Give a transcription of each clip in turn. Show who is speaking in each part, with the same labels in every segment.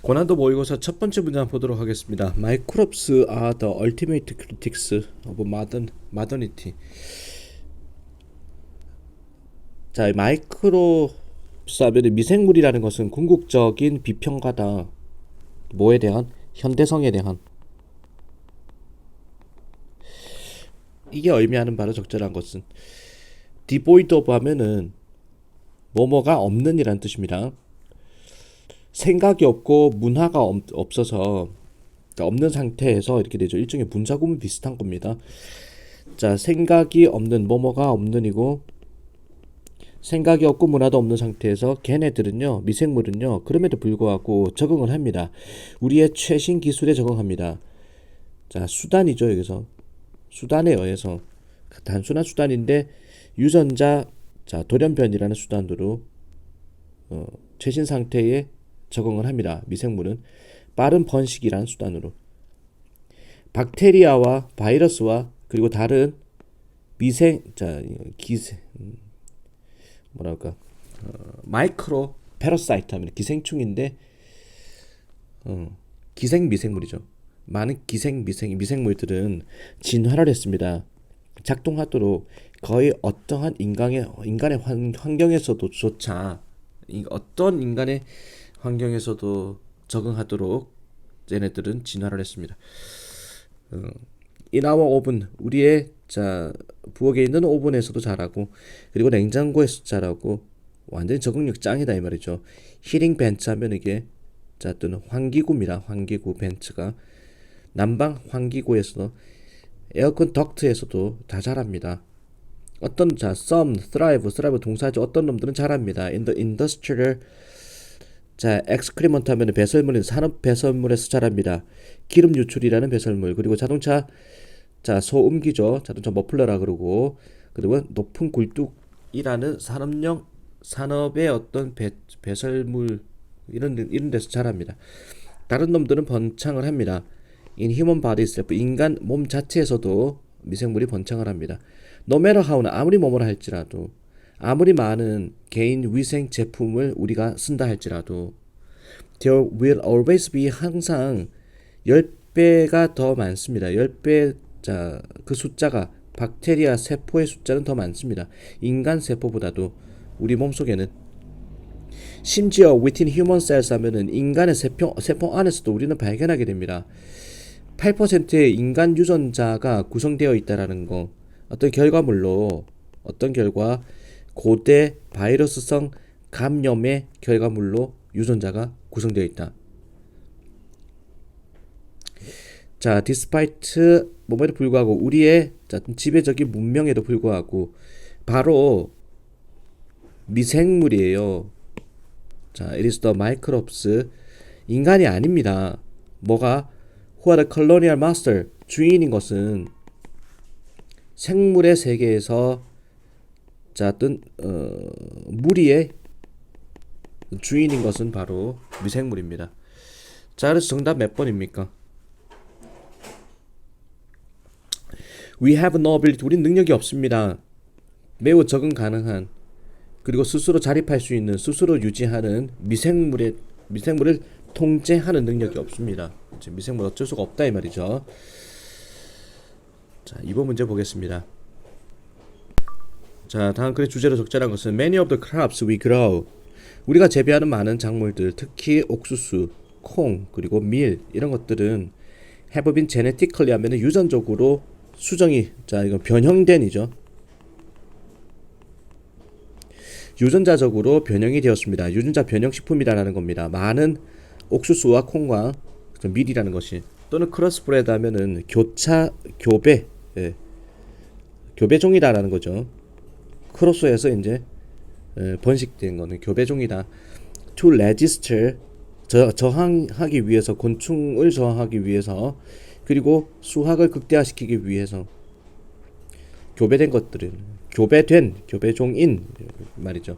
Speaker 1: 고난도 모의고사 첫 번째 문제 한번 보도록 하겠습니다. Microbes are the ultimate critics of modernity. 자, 마이크로브스 하면 미생물이라는 것은 궁극적인 비평가다. 뭐에 대한? 현대성에 대한. 이게 의미하는 바로 적절한 것은 devoid of 하면은 뭐뭐가 없는 이란 뜻입니다. 생각이 없고 문화가 없어서 그러니까 없는 상태에서 이렇게 되죠. 일종의 분자구문 비슷한 겁니다. 자, 생각이 없는 뭐뭐가 없는이고 생각이 없고 문화도 없는 상태에서 걔네들은요, 미생물은요, 그럼에도 불구하고 적응을 합니다. 우리의 최신 기술에 적응합니다. 자, 수단이죠. 여기서 수단에 의해서 단순한 수단인데 유전자 자 돌연변이라는 수단으로 최신 상태에 적응을 합니다. 미생물은 빠른 번식이라는 수단으로 박테리아와 바이러스와 그리고 다른 미생 자 기생 뭐랄까 마이크로 패러사이트 하면 기생충인데 기생 미생물이죠. 많은 기생 미생물들은 진화를 했습니다. 작동하도록 거의 어떠한 인간의 환경에서도조차 어떤 인간의 환경에서도 적응하도록 얘네들은 진화를 했습니다. In our oven 우리의 자 부엌에 있는 오븐에서도 자라고 그리고 냉장고에서 자라고 완전히 적응력 짱이다 이 말이죠. 히팅 벤츠 하면 이게 자 또는 환기구입니다. 환기구 벤츠가 난방 환기구에서 에어컨 덕트에서도 다 자랍니다. 어떤 자 some thrive 동사죠. 어떤 놈들은 자랍니다. In the industrial 자 excrement 하면 배설물인 산업 배설물에서 자랍니다. 기름 유출이라는 배설물 그리고 자동차 자 소음기죠. 자동차 머플러라 그러고 그리고 높은 굴뚝이라는 산업의 어떤 배설물 이런 데서 자랍니다. 다른 놈들은 번창을 합니다. In human body itself 인간 몸 자체에서도 미생물이 번창을 합니다. No matter how나 아무리 뭐뭐라 할지라도 아무리 많은 개인 위생 제품을 우리가 쓴다 할지라도 there will always be 항상 10배가 더 많습니다. 10배 자, 그 숫자가 박테리아 세포의 숫자는 더 많습니다. 인간 세포보다도 우리 몸속에는 심지어 within human cells 하면은 인간의 세포 안에서도 우리는 발견하게 됩니다. 8%의 인간 유전자가 구성되어 있다라는 거. 어떤 결과 고대 바이러스성 감염의 결과물로 유전자가 구성되어 있다. 자, despite 뭐에도 불구하고 우리의 지배적인 문명에도 불구하고 바로 미생물이에요. 자, it is the microbes 인간이 아닙니다. 뭐가 who are the colonial master 주인인 것은 생물의 세계에서 자 어떤 무리의 주인인 것은 바로 미생물입니다. 자, 그래서 정답 몇 번입니까? We have no ability 우린 능력이 없습니다. 매우 적응 가능한 그리고 스스로 자립할 수 있는 스스로 유지하는 미생물을 통제하는 능력이 없습니다. 미생물 어쩔 수가 없다 이 말이죠. 자, 이번 문제 보겠습니다. 자, 다음 글의 주제로 적절한 것은 Many of the crops we grow 우리가 재배하는 많은 작물들 특히 옥수수, 콩, 그리고 밀 이런 것들은 have been genetically 하면 유전적으로 수정이 자 이건 변형된이죠. 유전자적으로 변형이 되었습니다. 유전자 변형 식품이라는 겁니다. 많은 옥수수와 콩과 밀이라는 것이 또는 크로스브레드 하면은 교배 교배종이다라는 거죠. 크로스에서 이제 번식된 거는 교배종이다. To register 저항하기 위해서 곤충을 저항하기 위해서 그리고 수확을 극대화시키기 위해서 교배된 것들은 교배종인 말이죠.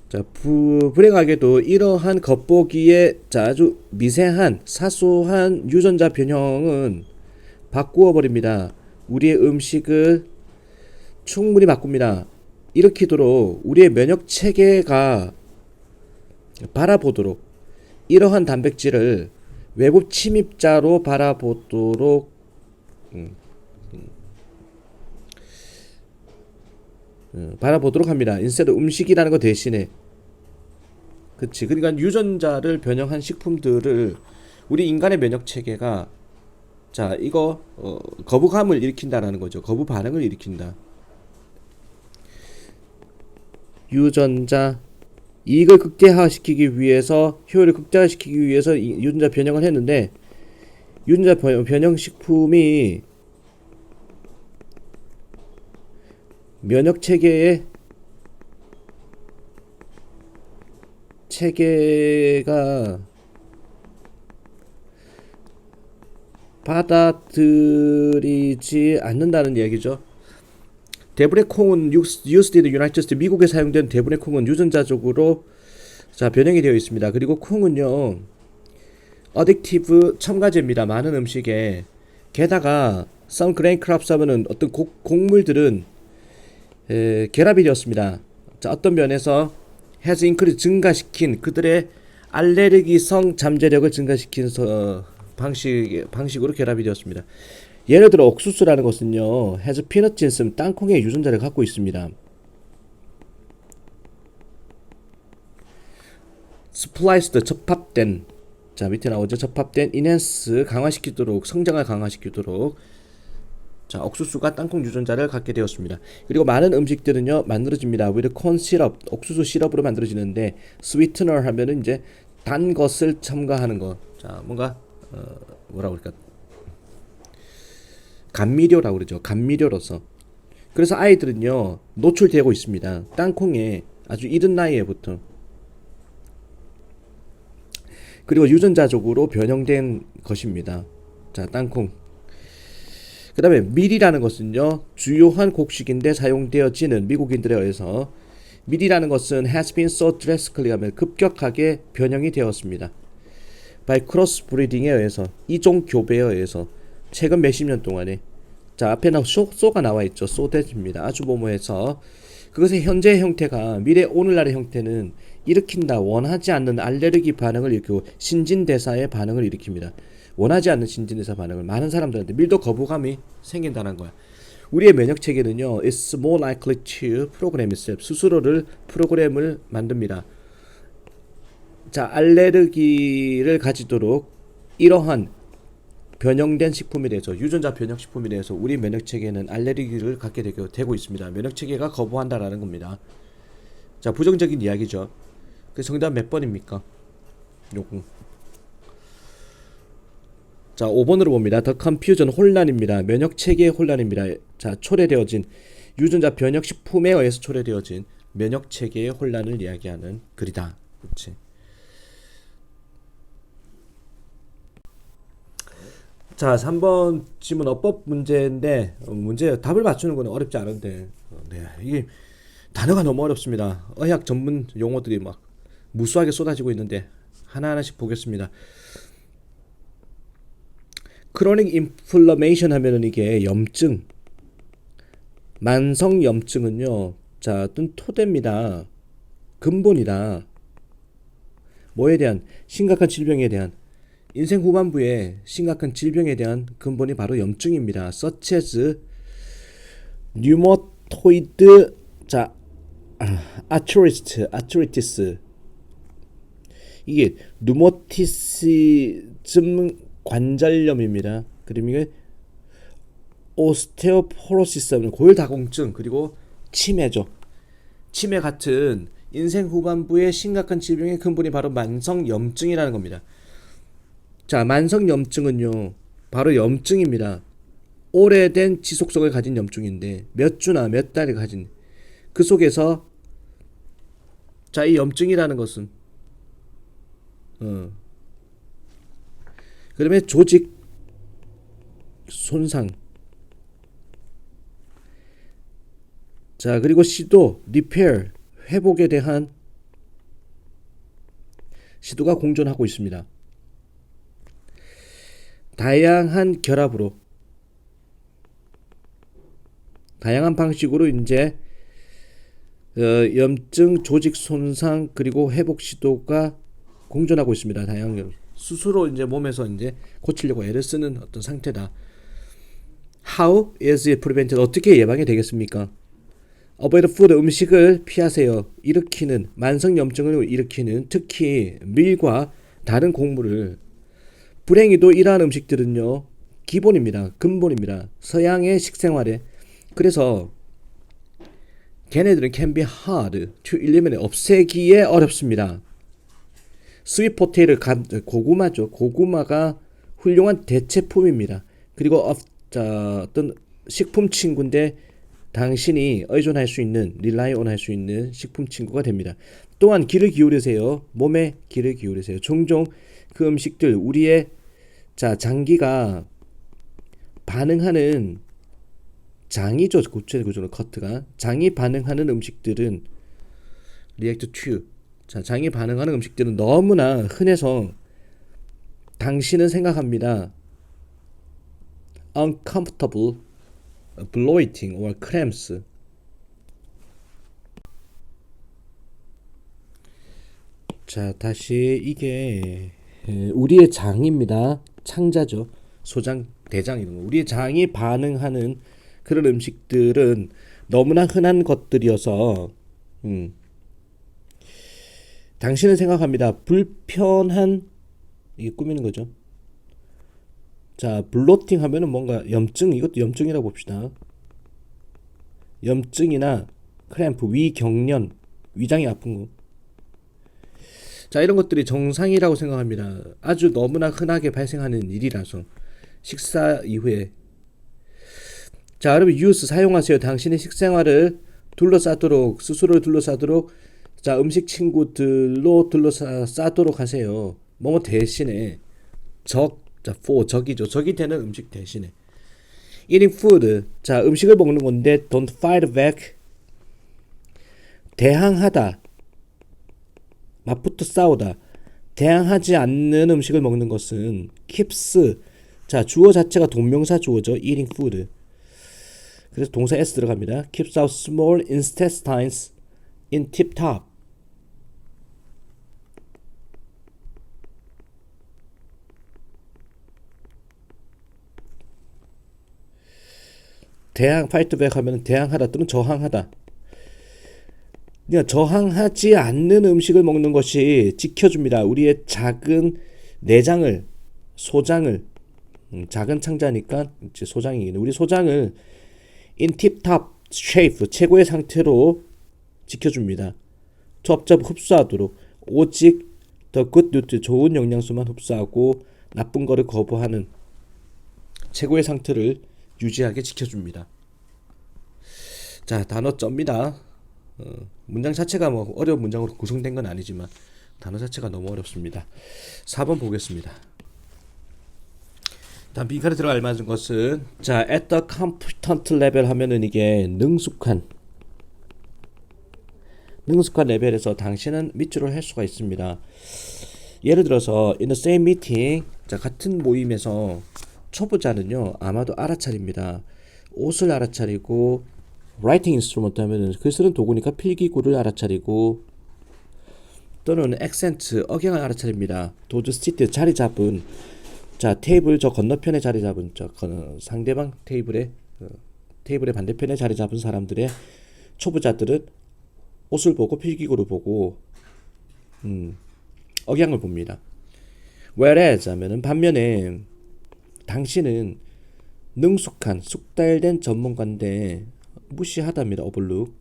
Speaker 1: 자, 불행하게도 이러한 겉보기에 아주 미세한 사소한 유전자 변형은 바꾸어 버립니다. 우리의 음식을 충분히 바꿉니다. 일으키도록 우리의 면역 체계가 바라보도록 이러한 단백질을 외부 침입자로 바라보도록 바라보도록 합니다. 인스테드 음식이라는 거 대신에 그치. 그러니까 유전자를 변형한 식품들을 우리 인간의 면역 체계가 자 이거 거부감을 일으킨다라는 거죠. 거부 반응을 일으킨다. 유전자 이익을 극대화시키기 위해서 효율을 극대화시키기 위해서 유전자 변형을 했는데 유전자 변형 식품이 면역 체계가 받아들이지 않는다는 얘기죠. 대부의 콩은 used in the United States 미국에 사용된 대부의 콩은 유전자적으로 자 변형이 되어 있습니다. 그리고 콩은요 어딕티브 첨가제입니다. 많은 음식에 게다가 some grain crops 하면은 어떤 곡물들은 결합이 되었습니다. 자 어떤 면에서 has increased 증가시킨 그들의 알레르기성 잠재력을 증가시킨 방식으로 결합이 되었습니다. 예를 들어 옥수수라는 것은요 has peanut ginseng 땅콩의 유전자를 갖고 있습니다. spliced 접합된 자 밑에 나오죠. 접합된 enhance 강화시키도록 성장을 강화시키도록 자 옥수수가 땅콩 유전자를 갖게 되었습니다. 그리고 많은 음식들은요 만들어집니다. with corn syrup 옥수수 시럽으로 만들어지는데 sweetener 하면은 이제 단 것을 첨가하는 것. 자 뭔가 뭐라 그럴까 감미료라고 그러죠. 감미료로서. 그래서 아이들은요 노출되고 있습니다. 땅콩에 아주 이른 나이에부터. 그리고 유전자적으로 변형된 것입니다. 자 땅콩. 그 다음에 밀이라는 것은요 주요한 곡식인데 사용되어지는 미국인들에 의해서 밀이라는 것은 has been so drastically 하면 급격하게 변형이 되었습니다. by cross breeding에 의해서 이종 교배에 의해서 최근 몇십 년 동안에 자 앞에는 소가 나와 있죠. 소댓입니다. 아주 모모해서 그것의 현재 형태가 미래 오늘날의 형태는 일으킨다 원하지 않는 알레르기 반응을 일으키고 신진대사의 반응을 일으킵니다. 원하지 않는 신진대사 반응을 많은 사람들한테 밀도 거부감이 생긴다는 거야. 우리의 면역 체계는요 is more likely to program itself 스스로를 프로그램을 만듭니다. 자 알레르기를 가지도록 이러한 변형된 식품에 대해서 유전자 변형 식품에 대해서 우리 면역 체계는 알레르기를 갖게 되고 있습니다. 면역 체계가 거부한다라는 겁니다. 자 부정적인 이야기죠. 그 정답 몇 번입니까? 요거. 자 5번으로 봅니다. The confusion 혼란입니다. 면역 체계의 혼란입니다. 자 초래되어진 유전자 변형 식품에 의해서 초래되어진 면역 체계의 혼란을 이야기하는 글이다. 그렇지. 자 3번 질문 어법 문제인데 문제 답을 맞추는 건 어렵지 않은데 네, 이게 단어가 너무 어렵습니다. 의학 전문 용어들이 막 무수하게 쏟아지고 있는데 하나하나씩 보겠습니다. 크로닉 인플러메이션 하면은 이게 염증 만성 염증은요 자 어떤 토대입니다. 근본이다. 뭐에 대한 심각한 질병에 대한 인생 후반부에 심각한 질병에 대한 근본이 바로 염증입니다. such as 류머토이드 자 아트리티스 이게 류머티시즘 관절염입니다. 그리고 이게 오스테오포로시스 고혈다공증 그리고 치매죠. 치매 같은 인생 후반부의 심각한 질병의 근본이 바로 만성 염증이라는 겁니다. 자, 만성 염증은요, 바로 염증입니다. 오래된 지속성을 가진 염증인데 몇 주나 몇 달을 가진 그 속에서 자, 이 염증이라는 것은 그다음에 조직 손상 자 그리고 시도 리페어 회복에 대한 시도가 공존하고 있습니다. 다양한 결합으로 다양한 방식으로 이제 염증 조직 손상 그리고 회복 시도가 공존하고 있습니다. 다양한 스스로 이제 몸에서 이제 고치려고 애를 쓰는 어떤 상태다. How is it prevented? 어떻게 예방이 되겠습니까? Avoid food, 음식을 피하세요. 일으키는 만성 염증을 일으키는 특히 밀과 다른 곡물을, 불행히도 이러한 음식들은요 기본입니다. 근본입니다. 서양의 식생활에. 그래서 걔네들은 can be hard to eliminate, 없애기에 어렵습니다. 스윗 포테이토, 고구마죠. 고구마가 훌륭한 대체품입니다. 그리고 어떤 식품 친구인데 당신이 의존할 수 있는, rely on 할 수 있는 식품 친구가 됩니다. 또한 귀를 기울이세요. 몸에 귀를 기울이세요. 종종 그 음식들, 우리의 장기가 반응하는 장이죠. 구체적으로 커트가 장이 반응하는 음식들은 react to, 장이 반응하는 음식들은 너무나 흔해서 당신은 생각합니다. uncomfortable, bloating or cramps. 자, 다시 이게 우리의 장입니다. 창자죠. 소장, 대장 이런 거. 우리의 장이 반응하는 그런 음식들은 너무나 흔한 것들이어서 당신은 생각합니다. 불편한, 이게 꾸미는 거죠. 자, 블로팅 하면은 뭔가 염증, 이것도 염증이라고 봅시다. 염증이나 크램프, 위경련, 위장이 아픈 거. 자, 이런 것들이 정상이라고 생각합니다. 아주 너무나 흔하게 발생하는 일이라서 식사 이후에. 자, 여러분 use, 사용하세요. 당신의 식생활을 둘러싸도록, 스스로를 둘러싸도록, 자, 음식 친구들로 둘러싸도록 하세요. 뭐뭐 대신에 for, 적이죠. 적이 되는 음식 대신에. eating food, 자, 음식을 먹는 건데 don't fight back, 대항하다, 맞붙어 싸우다. 대항하지 않는 음식을 먹는 것은 keeps, 자, 주어 자체가 동명사 주어죠. eating food. 그래서 동사 s 들어갑니다. keeps our small intestines in tip top. fight back 하면 대항하다 또는 저항하다. 그러니까 저항하지 않는 음식을 먹는 것이 지켜줍니다. 우리의 작은 내장을, 소장을, 작은 창자니까 이제 소장이겠네. 우리 소장을 in tip-top shape, 최고의 상태로 지켜줍니다. 첩첩 흡수하도록, 오직 the good nutrient, 좋은 영양소만 흡수하고 나쁜 거를 거부하는 최고의 상태를 유지하게 지켜줍니다. 자, 단어 쩝니다. 문장 자체가 뭐 어려운 문장으로 구성된 건 아니지만 단어 자체가 너무 어렵습니다. 4번 보겠습니다. 다음 빈칸에 들어가 알맞은 것은, 자, at the competent level 하면은 이게 능숙한 레벨에서 당신은 밑줄을 할 수가 있습니다. 예를 들어서 in the same meeting, 자, 같은 모임에서 초보자는요 아마도 알아차립니다. 옷을 알아차리고, writing instrument 하면은 글 쓰는 도구니까 필기구를 알아차리고, 또는 accent, 억양을 알아차립니다. 도주 시트, 자리 잡은, 자, 테이블 저 건너편에 자리 잡은, 저 상대방 테이블의 반대편에 자리 잡은 사람들의, 초보자들은 옷을 보고 필기구를 보고 억양을 봅니다. whereas 하면은 반면에 당신은 능숙한, 숙달된 전문가인데 무시하답니다. overlook.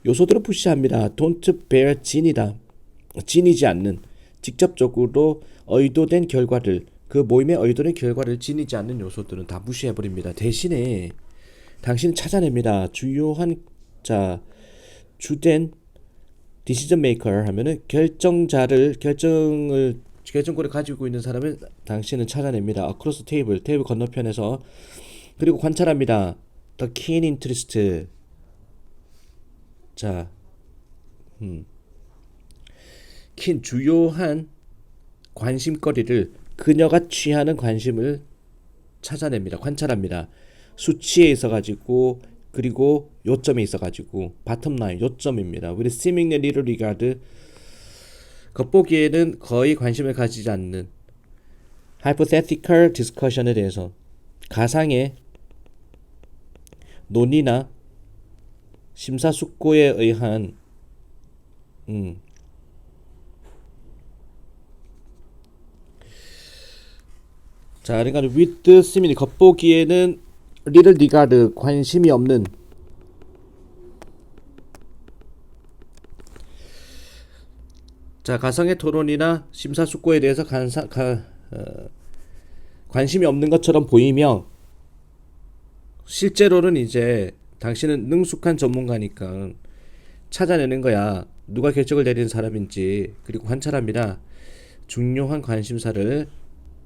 Speaker 1: 요소들은 무시합니다. don't bear 지니지 않는, 직접적으로 의도된 결과를, 그 모임의 의도된 결과를 지니지 않는 요소들은 다 무시해버립니다. 대신에 당신은 찾아냅니다. 주요한, 자, 주된 decision maker 하면은 결정권을 가지고 있는 사람을 당신은 찾아냅니다. across 테이블 건너편에서. 그리고 관찰합니다. the keen interest, 자, kin, 주요한 관심거리를, 그녀가 취하는 관심을 찾아냅니다. 관찰합니다. 수치에 있어가지고, 그리고 요점에 있어가지고, bottom line, 요점입니다. with seemingly little regard, 겉보기에는 거의 관심을 가지지 않는 hypothetical discussion에 대해서 가상의 논의나 심사숙고에 의한 자, 그러니까 with simile 겉보기에는 little regard 관심이 없는 자, 가상의 토론이나 심사숙고에 대해서 관심이 없는 것처럼 보이며 실제로는 이제 당신은 능숙한 전문가니까 찾아내는 거야. 누가 결정을 내리는 사람인지 그리고 관찰합니다. 중요한 관심사를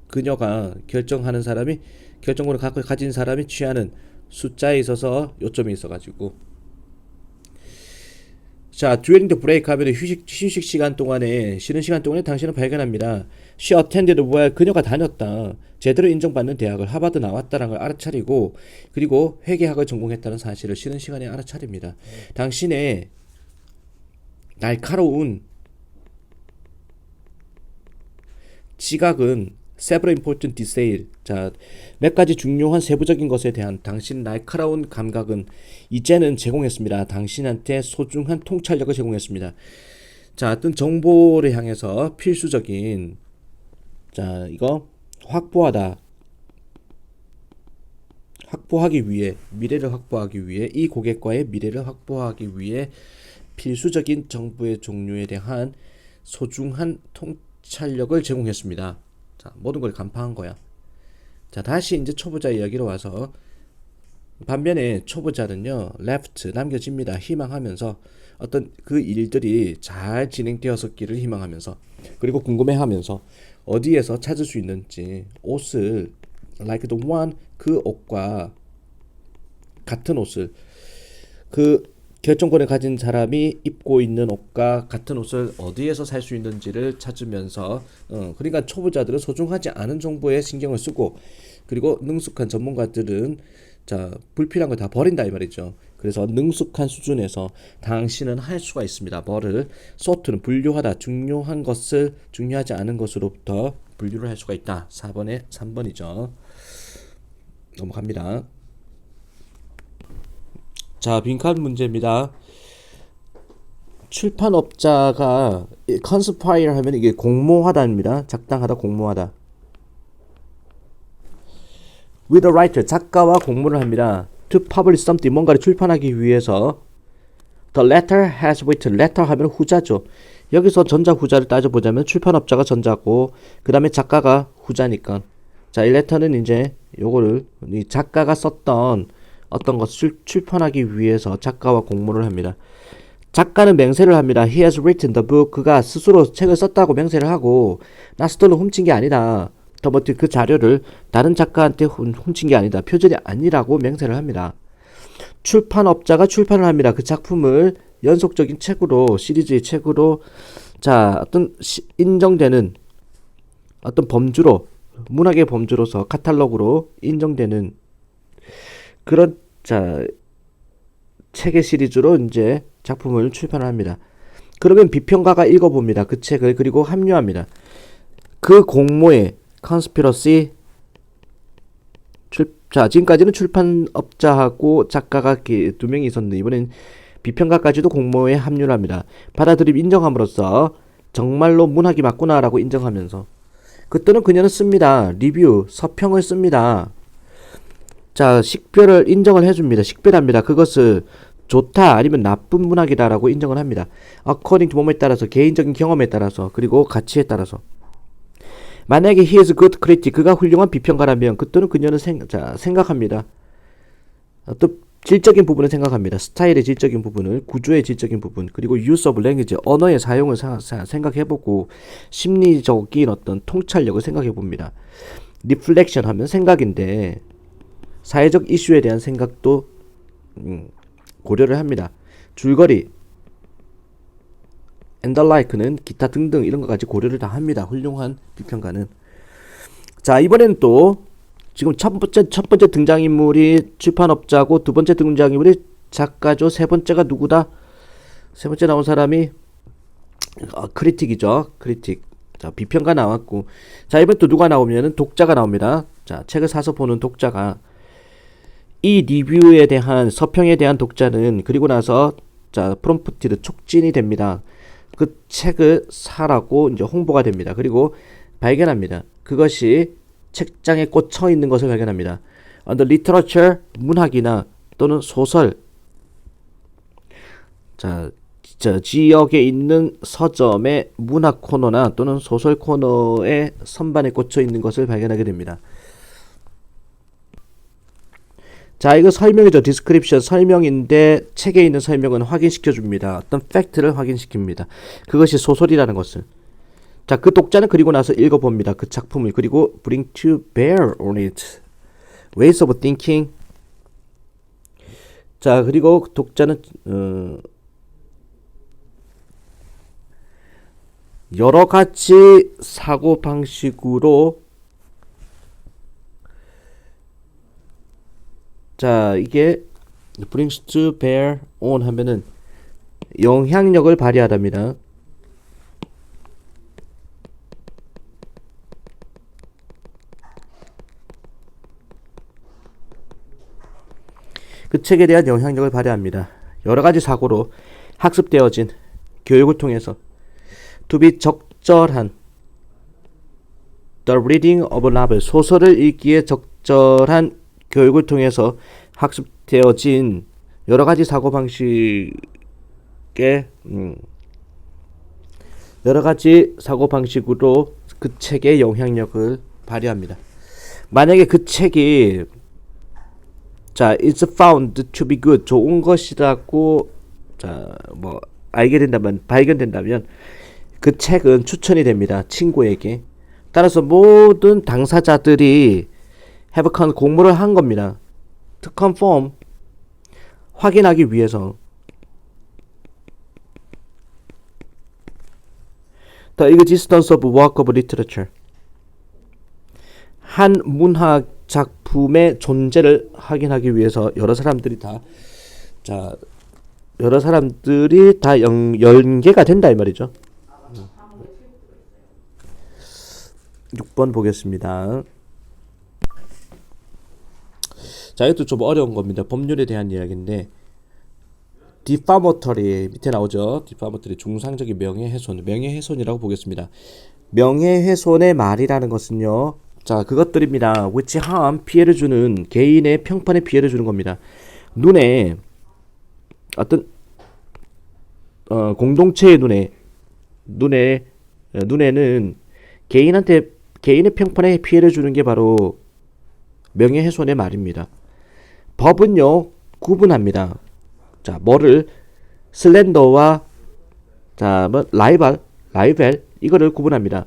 Speaker 1: 그녀가 결정하는 사람이 결정권을 가진 사람이 취하는 숫자에 있어서 요점이 있어가지고 자, during the break 하면 휴식 시간 동안에 쉬는 시간 동안에 당신은 발견합니다. She attended well 그녀가 다녔다. 제대로 인정받는 대학을 하버드 나왔다라는 걸 알아차리고 그리고 회계학을 전공했다는 사실을 쉬는 시간에 알아차립니다. 당신의 날카로운 지각은 several important detail 자, 몇 가지 중요한 세부적인 것에 대한 당신 날카로운 감각은 이제는 제공했습니다. 당신한테 소중한 통찰력을 제공했습니다. 자, 어떤 정보를 향해서 필수적인 자, 이거 확보하다 확보하기 위해 미래를 확보하기 위해 이 고객과의 미래를 확보하기 위해 필수적인 정보의 종류에 대한 소중한 통찰력을 제공했습니다. 자, 모든 걸 간파한 거야. 자, 다시 이제 초보자 이야기로 와서 반면에 초보자는요, left 남겨집니다. 희망하면서 어떤 그 일들이 잘 진행되었었기를 희망하면서 그리고 궁금해하면서 어디에서 찾을 수 있는지 옷을 like the one 그 옷과 같은 옷을 그 결정권을 가진 사람이 입고 있는 옷과 같은 옷을 어디에서 살 수 있는지를 찾으면서 그러니까 초보자들은 소중하지 않은 정보에 신경을 쓰고 그리고 능숙한 전문가들은 자 불필요한 거 다 버린다 이 말이죠. 그래서 능숙한 수준에서 당신은 할 수가 있습니다. 뭐를 sort는 분류하다 중요한 것을 중요하지 않은 것으로부터 분류를 할 수가 있다. 4번에 3번이죠. 넘어갑니다. 자, 빈칸 문제입니다. 출판업자가 conspire 하면 이게 공모하다입니다. 작당하다, 공모하다. With a writer, 작가와 공모를 합니다. To publish something, 뭔가를 출판하기 위해서. The letter has written, letter 하면 후자죠. 여기서 전자 후자를 따져보자면 출판업자가 전자고 그 다음에 작가가 후자니까 자, 이 letter는 이제 요거를 이 작가가 썼던 어떤 것을 출판하기 위해서 작가와 공모를 합니다. 작가는 맹세를 합니다. He has written the book. 그가 스스로 책을 썼다고 맹세를 하고 나 스톨로 훔친 게 아니다. 더버티 그 자료를 다른 작가한테 훔친 게 아니다. 표절이 아니라고 맹세를 합니다. 출판업자가 출판을 합니다. 그 작품을 연속적인 책으로 시리즈의 책으로 자 어떤 인정되는 어떤 범주로 문학의 범주로서 카탈로그로 인정되는 그런 자 책의 시리즈로 이제 작품을 출판을 합니다. 그러면 비평가가 읽어봅니다. 그 책을 그리고 합류합니다. 그 공모에 conspiracy 자 지금까지는 출판업자하고 작가가 두 명이 있었는데 이번엔 비평가까지도 공모에 합류를 합니다. 받아들임 인정함으로써 정말로 문학이 맞구나라고 인정하면서 그때는 그녀는 씁니다. 리뷰 서평을 씁니다. 자, 식별을 인정을 해줍니다. 식별합니다. 그것을 좋다 아니면 나쁜 문학이다라고 인정을 합니다. according to 뭐뭐에 따라서 개인적인 경험에 따라서 그리고 가치에 따라서 만약에 he is a good critic 그가 훌륭한 비평가라면 그때는 그녀는 생각합니다. 어떤 질적인 부분을 생각합니다. 스타일의 질적인 부분을 구조의 질적인 부분 그리고 use of language 언어의 사용을 생각해보고 심리적인 어떤 통찰력을 생각해봅니다. reflection 하면 생각인데 사회적 이슈에 대한 생각도 고려를 합니다. 줄거리 and the like는 기타 등등 이런 것까지 고려를 다 합니다. 훌륭한 비평가는. 자, 이번에는 또 지금 첫 번째 등장인물이 출판업자고 두 번째 등장인물이 작가죠. 세 번째가 누구다? 세 번째 나온 사람이 크리틱이죠. 크리틱. 자, 비평가 나왔고. 자, 이번 또 누가 나오면은 독자가 나옵니다. 자, 책을 사서 보는 독자가 이 리뷰에 대한 서평에 대한 독자는 그리고 나서 자, 프롬프트를 촉진이 됩니다. 그 책을 사라고 이제 홍보가 됩니다. 그리고 발견합니다. 그것이 책장에 꽂혀 있는 것을 발견합니다. Under literature, 문학이나 또는 소설. 자, 지역에 있는 서점의 문학 코너나 또는 소설 코너의 선반에 꽂혀 있는 것을 발견하게 됩니다. 자, 이거 설명이죠. 디스크립션 설명인데 책에 있는 설명은 확인시켜 줍니다. 어떤 팩트를 확인시킵니다. 그것이 소설이라는 것을. 자, 그 독자는 그리고 나서 읽어봅니다. 그 작품을. 그리고 bring to bear on it. ways of thinking. 자, 그리고 독자는 여러 가지 사고 방식으로 자, 이게 brings to bear on 하면은 영향력을 발휘하답니다. 그 책에 대한 영향력을 발휘합니다. 여러 가지 사고로 학습되어진 교육을 통해서 to be 적절한 the reading of a novel 소설을 읽기에 적절한 교육을 통해서 학습되어진 여러 가지 사고 방식의 여러 가지 사고 방식으로 그 책의 영향력을 발휘합니다. 만약에 그 책이 자, it's found to be good 좋은 것이라고 자, 뭐 알게 된다면 발견된다면 그 책은 추천이 됩니다. 친구에게. 따라서 모든 당사자들이 have 공모를 한 겁니다. to confirm 확인하기 위해서 the existence of work of literature 한 문학 작품의 존재를 확인하기 위해서 여러 사람들이 다 연계가 된다 이 말이죠. 6번 보겠습니다. 자, 이것도 좀 어려운 겁니다. 법률에 대한 이야기인데 디파머터리 밑에 나오죠. 디파머터리 중상적인 명예훼손, 명예훼손이라고 보겠습니다. 명예훼손의 말이라는 것은요. 자, 그것들입니다. which harm 피해를 주는 개인의 평판에 피해를 주는 겁니다. 눈에 어떤 공동체의 눈에는 개인의 평판에 피해를 주는 게 바로 명예훼손의 말입니다. 법은요 구분합니다. 자, 뭐를 슬렌더와 자, 뭐 라이벨 이거를 구분합니다.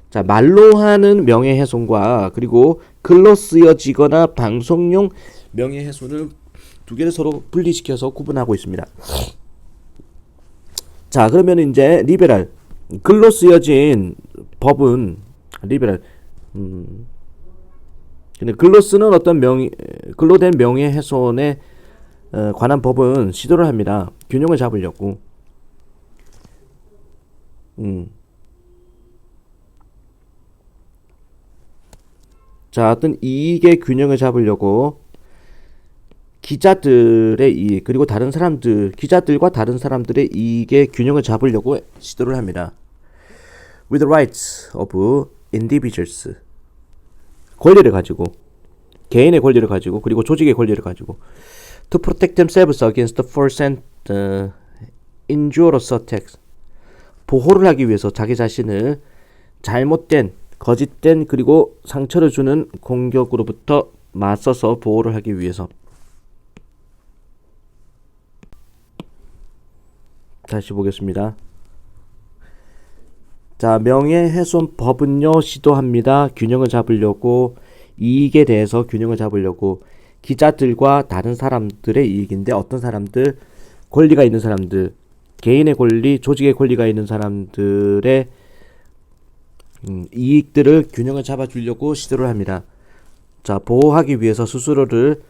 Speaker 1: 자, 말로 하는 명예훼손과 그리고 글로 쓰여지거나 방송용 명예훼손을 두 개를 서로 분리시켜서 구분하고 있습니다. 자, 그러면 이제 리베럴 글로 쓰여진 법은 리베럴 근데 글로 쓰는 어떤 글로 된 명예훼손에 관한 법은 시도를 합니다. 균형을 잡으려고. 자, 어떤 이익의 균형을 잡으려고 기자들의 이익 그리고 다른 사람들 기자들과 다른 사람들의 이익의 균형을 잡으려고 시도를 합니다. With the rights of individuals 권리를 가지고 개인의 권리를 가지고 그리고 조직의 권리를 가지고 to protect themselves against the false and injurious attacks 보호를 하기 위해서 자기 자신을 잘못된 거짓된 그리고 상처를 주는 공격으로부터 맞서서 보호를 하기 위해서 다시 보겠습니다. 자, 명예훼손법은요 시도합니다. 균형을 잡으려고 이익에 대해서 균형을 잡으려고 기자들과 다른 사람들의 이익인데 어떤 사람들 권리가 있는 사람들 개인의 권리 조직의 권리가 있는 사람들의 이익들을 균형을 잡아주려고 시도를 합니다. 자, 보호하기 위해서 스스로를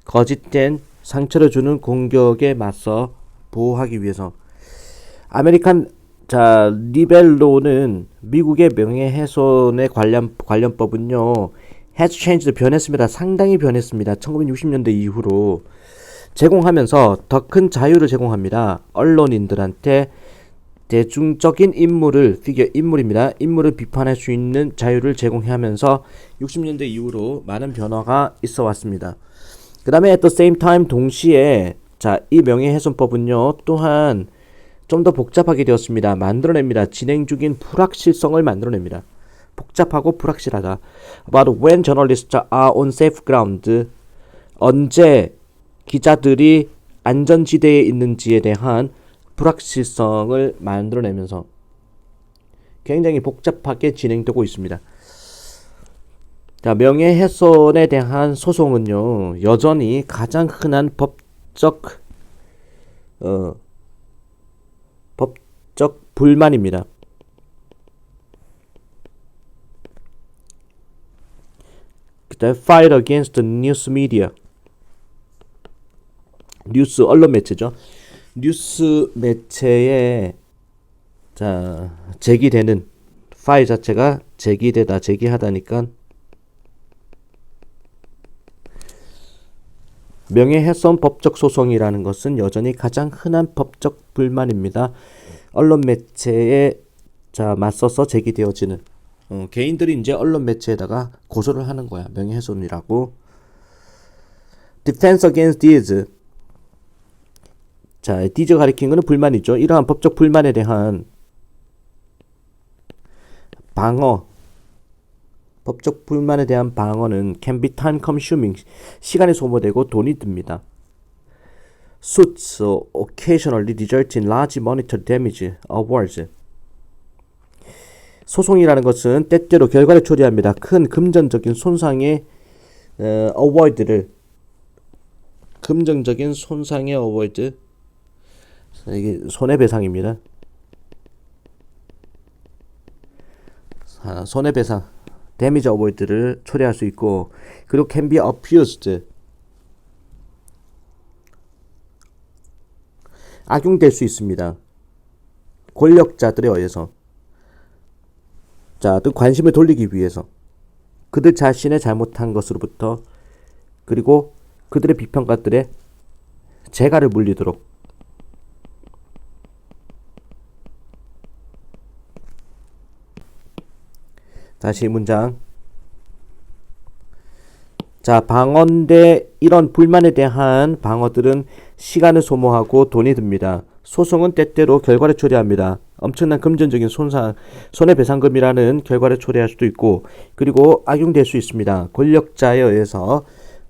Speaker 1: 거짓된 상처를 주는 공격에 맞서 보호하기 위해서 아메리칸 자, 리벨로는 미국의 명예훼손의 관련법은요, has changed 변했습니다. 상당히 변했습니다. 1960년대 이후로 제공하면서 더 큰 자유를 제공합니다. 언론인들한테 대중적인 인물입니다. 인물을 비판할 수 있는 자유를 제공하면서 60년대 이후로 많은 변화가 있어 왔습니다. 그 다음에 at the same time 동시에 자, 이 명예훼손법은요, 또한 좀 더 복잡하게 되었습니다. 만들어냅니다. 진행 중인 불확실성을 만들어냅니다. 복잡하고 불확실하다. About when journalists are on safe ground. 언제 기자들이 안전지대에 있는지에 대한 불확실성을 만들어내면서 굉장히 복잡하게 진행되고 있습니다. 자, 명예훼손에 대한 소송은요, 여전히 가장 흔한 법적 불만입니다. 그다음 fight against the news media. 뉴스 언론 매체죠. 뉴스 매체에 자, 제기되는 파일 자체가 제기하다니까 명예훼손 법적 소송이라는 것은 여전히 가장 흔한 법적 불만입니다. 언론 매체에 자, 맞서서 제기되어지는 개인들이 이제 언론 매체에다가 고소를 하는 거야. 명예훼손이라고. Defense against these. 자, these 가리키는 것은 불만이죠. 이러한 법적 불만에 대한 방어, 법적 불만에 대한 방어는 can be time consuming, 시간이 소모되고 돈이 듭니다. Suits occasionally result in large monetary damage awards. 소송이라는 것은 때때로 결과를 초래합니다. 큰 금전적인 손상의 어워드를 금전적인 손상의 어워드 이게 손해배상입니다. 손해배상 데미지 어워드를 초래할 수 있고 그리고 can be abused 악용될 수 있습니다. 권력자들에 의해서 자, 또 관심을 돌리기 위해서 그들 자신의 잘못한 것으로부터 그리고 그들의 비평가들의 재갈을 물리도록 다시 문장. 자, 방어인데 이런 불만에 대한 방어들은 시간을 소모하고 돈이 듭니다. 소송은 때때로 결과를 초래합니다. 엄청난 금전적인 손해배상금이라는 결과를 초래할 수도 있고 그리고 악용될 수 있습니다. 권력자에 의해서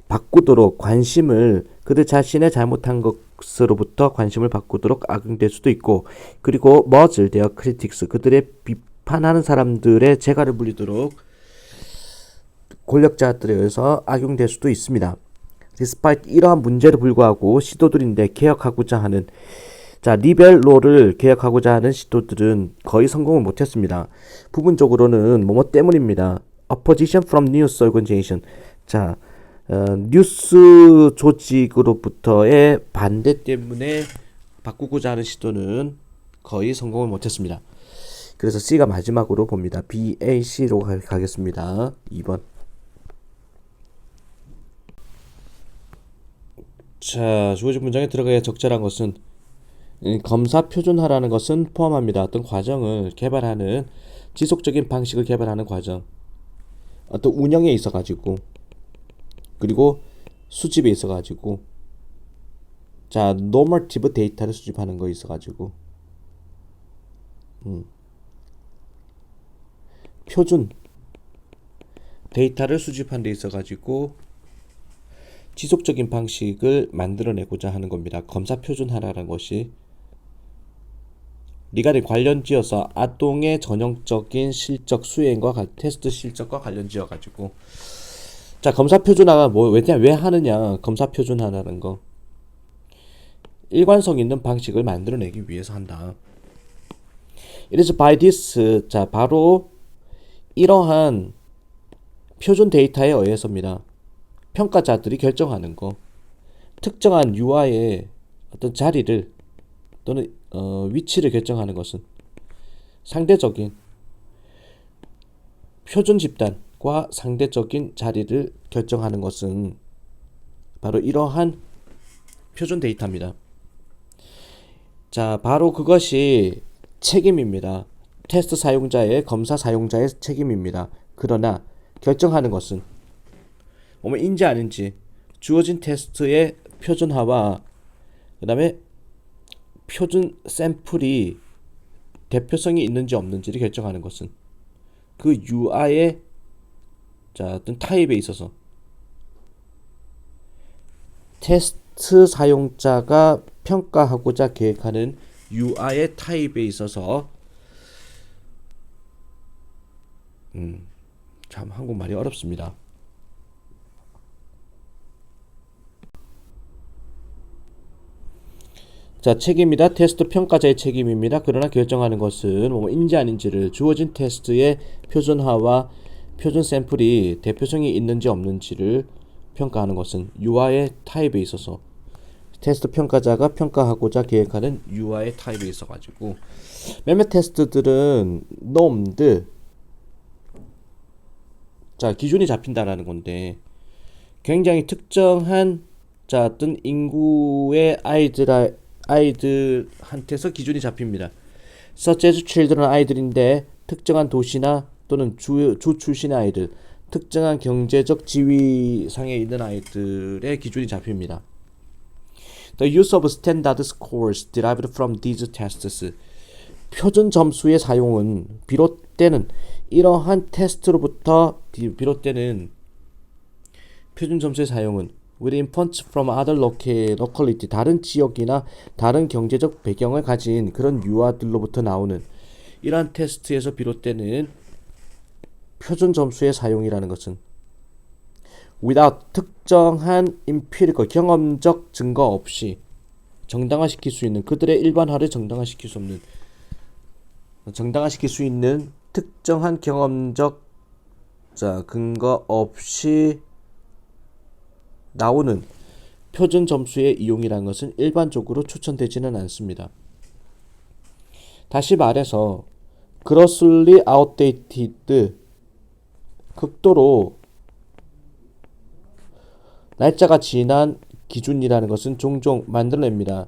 Speaker 1: 바꾸도록 관심을 그들 자신의 잘못한 것으로부터 관심을 바꾸도록 악용될 수도 있고 그리고 muzzle their critics 그들의 비판하는 사람들의 재갈을 물리도록 권력자들에 의해서 악용될 수도 있습니다. Despite 이러한 문제를 불구하고 시도들인데 개혁하고자 하는 자, 리벨로를 개혁하고자 하는 시도들은 거의 성공을 못했습니다. 부분적으로는 뭐뭐 때문입니다. Opposition from news organization. 자, 뉴스 조직으로부터의 반대 때문에 바꾸고자 하는 시도는 거의 성공을 못했습니다. 그래서 C가 마지막으로 봅니다. BAC로 가겠습니다. 2번. 자, 주어진 문장에 들어가야 적절한 것은 검사 표준화라는 것은 포함합니다. 어떤 과정을 개발하는 지속적인 방식을 개발하는 과정, 어떤 운영에 있어가지고 그리고 수집에 있어가지고 자, 노머티브 데이터를 수집하는 거 있어가지고 표준 데이터를 수집하는 데 있어가지고 지속적인 방식을 만들어내고자 하는 겁니다. 검사 표준화라는 것이 리가리 관련지어서 아동의 전형적인 실적 수행과 테스트 실적과 관련지어가지고 자, 검사 표준화가 왜 하느냐? 검사 표준화라는 거 일관성 있는 방식을 만들어내기 위해서 한다. It is by this 자, 바로 이러한 표준 데이터에 의해서입니다. 평가자들이 결정하는 거 특정한 UI의 어떤 자리를 또는 위치를 결정하는 것은 상대적인 표준 집단과 상대적인 자리를 결정하는 것은 바로 이러한 표준 데이터입니다. 자, 바로 그것이 책임입니다. 테스트 사용자의 검사 사용자의 책임입니다. 그러나 결정하는 것은 인지 아닌지 주어진 테스트의 표준화와 그 다음에 표준 샘플이 대표성이 있는지 없는지를 결정하는 것은 그 UI의 어떤 타입에 있어서 테스트 사용자가 평가하고자 계획하는 UI의 타입에 있어서 참 한국말이 어렵습니다. 자, 책임이다. 테스트 평가자의 책임입니다. 그러나 결정하는 것은 인지 아닌지를 주어진 테스트의 표준화와 표준 샘플이 대표성이 있는지 없는지를 평가하는 것은 UI의 타입에 있어서 테스트 평가자가 평가하고자 계획하는 UI의 타입에 있어 가지고 몇몇 테스트들은 normed 자, 기준이 잡힌다라는 건데 굉장히 특정한 어떤 인구의 아이들한테서 기준이 잡힙니다. such as children 아이들인데 특정한 도시나 또는 주 출신의 아이들, 특정한 경제적 지위상에 있는 아이들의 기준이 잡힙니다. The use of standard scores derived from these tests. 표준 점수의 사용은 비롯되는 이러한 테스트로부터 비롯되는 표준 점수의 사용은 with inputs from other locality 다른 지역이나 다른 경제적 배경을 가진 그런 유아들로부터 나오는 이러한 테스트에서 비롯되는 표준 점수의 사용이라는 것은 without 특정한 empirical 경험적 증거 없이 정당화시킬 수 있는 그들의 일반화를 정당화시킬 수 있는 특정한 경험적 근거 없이 나오는 표준 점수의 이용이라는 것은 일반적으로 추천되지는 않습니다. 다시 말해서 grossly outdated 극도로 날짜가 지난 기준이라는 것은 종종 만들어냅니다.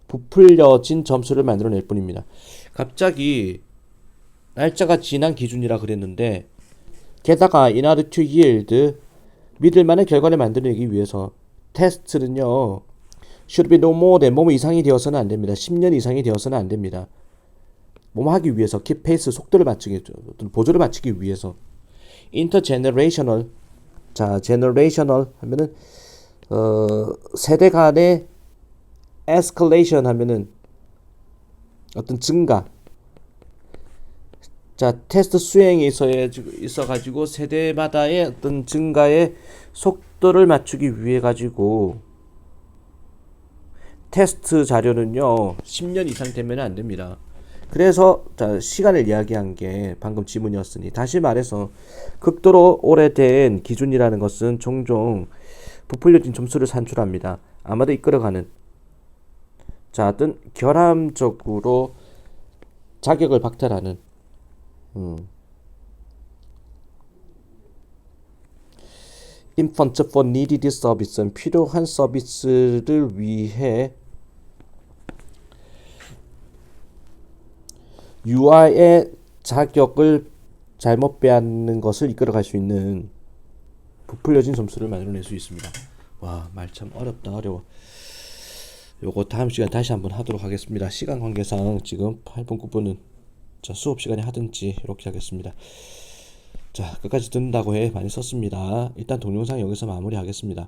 Speaker 1: 부풀려진 점수를 만들어낼 뿐입니다. 갑자기 날짜가 지난 기준이라 그랬는데 게다가 in order to yield 믿을만한 결과를 만들어내기 위해서 테스트는요 should be no more than 뭐뭐 이상이 되어서는 안 됩니다. 10년 이상이 되어서는 안 됩니다. 뭐뭐 하기 위해서 keep pace 속도를 맞추기 보조를 맞추기 위해서 intergenerational 자 generational 하면은 세대 간의 escalation 하면은 어떤 증가 자 테스트 수행에 있어 가지고 세대마다의 어떤 증가의 속도를 맞추기 위해 가지고 테스트 자료는요 10년 이상 되면 안 됩니다. 그래서 자, 시간을 이야기한 게 방금 지문이었으니 다시 말해서 극도로 오래된 기준이라는 것은 종종 부풀려진 점수를 산출합니다. 아마도 이끌어가는 어떤 결함적으로 자격을 박탈하는 infant for needed service는 필요한 서비스를 위해 UI의 자격을 잘못 빼앗는 것을 이끌어갈 수 있는 부풀려진 점수를 만들어낼 수 있습니다. 와, 말 참 어렵다. 어려워. 요거 다음 시간에 다시 한번 하도록 하겠습니다. 시간 관계상 지금 8분 9분은 수업 시간에 하든지 이렇게 하겠습니다. 자, 끝까지 듣는다고 해 많이 썼습니다. 일단 동영상 여기서 마무리하겠습니다.